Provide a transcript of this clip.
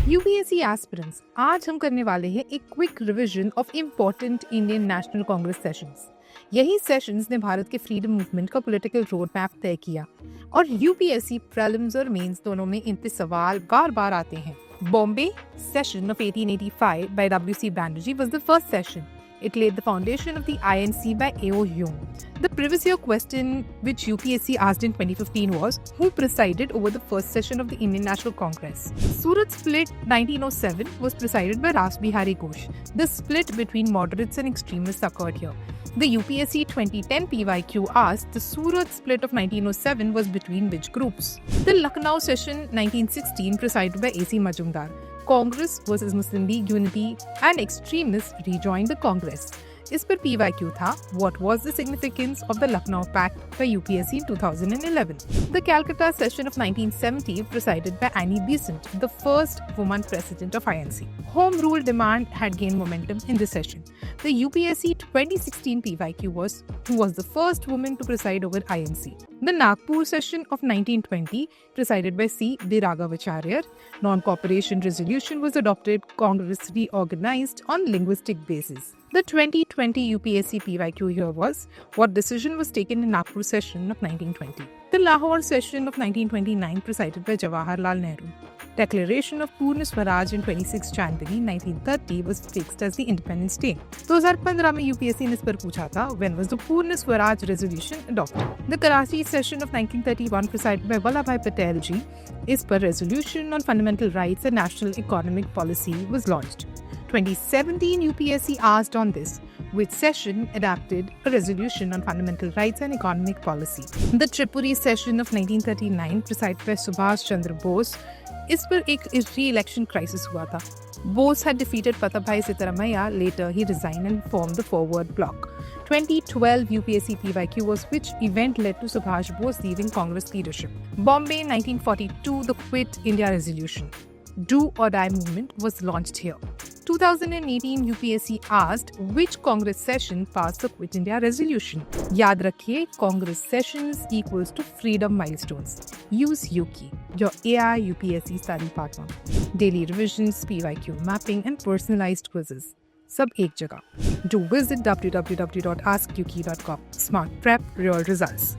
UPSC aspirants, आज हम करने वाले हैं एक quick revision of important Indian national Congress sessions. यही सेशंस ने भारत के फ्रीडम मूवमेंट का पॉलिटिकल रोड मैप तय किया और यूपीएससी प्रीलिम्स और मेंस दोनों में इन पे सवाल बार बार आते हैं। Bombay session of 1885 by W.C. Banerjee was the first session. It laid the foundation of the INC by A.O. Hume. The previous year question which UPSC asked in 2015 was, who presided over the first session of the Indian National Congress? Surat split 1907 was presided by Ras Bihari Ghosh. The split between moderates and extremists occurred here. The UPSC 2010 PYQ asked, the Surat split of 1907 was between which groups? The Lucknow session 1916 presided by A.C. Majumdar. Congress versus Muslim League unity and extremists rejoined the Congress. इस पर PYQ था, what was the significance of the Lucknow Pact by UPSC in 2011? The Calcutta session of 1970 presided by Annie Besant, the first woman president of INC. Home rule demand had gained momentum in this session. The UPSC 2016 PYQ was, who was the first woman to preside over INC? The Nagpur session of 1920 presided by C. D. Raghavacharya. Non-cooperation resolution was adopted. Congress reorganized on linguistic basis. The 2020 UPSC PYQ here was, what decision was taken in Nagpur session of 1920? The Lahore session of 1929 presided by Jawaharlal Nehru. Declaration of Purna Swaraj in 26 January 1930 was fixed as the Independence Day. 2015 में UPSC ने इस पर पूछा था, when was the Purna Swaraj resolution adopted? The Karachi session of 1931 presided by Vallabhbhai Patel ji. इस पर resolution on fundamental rights and national economic policy was launched. 2017 UPSC asked on this, which session adopted a resolution on fundamental rights and economic policy? The Tripuri session of 1939 presided by Subhash Chandra Bose. इस पर एक re-election crisis हुआ था. Bose had defeated Pattabhai Sitaramaiah. Later, he resigned and formed the Forward Bloc. 2012 UPSC PYQ was, which event led to Subhash Bose leaving Congress leadership? Bombay 1942, the Quit India Resolution. Do or Die movement was launched here. 2018 UPSC asked, which Congress session passed the Quit India Resolution? याद रखिए, Congress sessions equals to freedom milestones. Use UKI, your AI UPSC study partner. Daily revisions, PYQ mapping and personalized quizzes. सब एक जगह. Do visit www.askuki.com. Smart Prep, real results.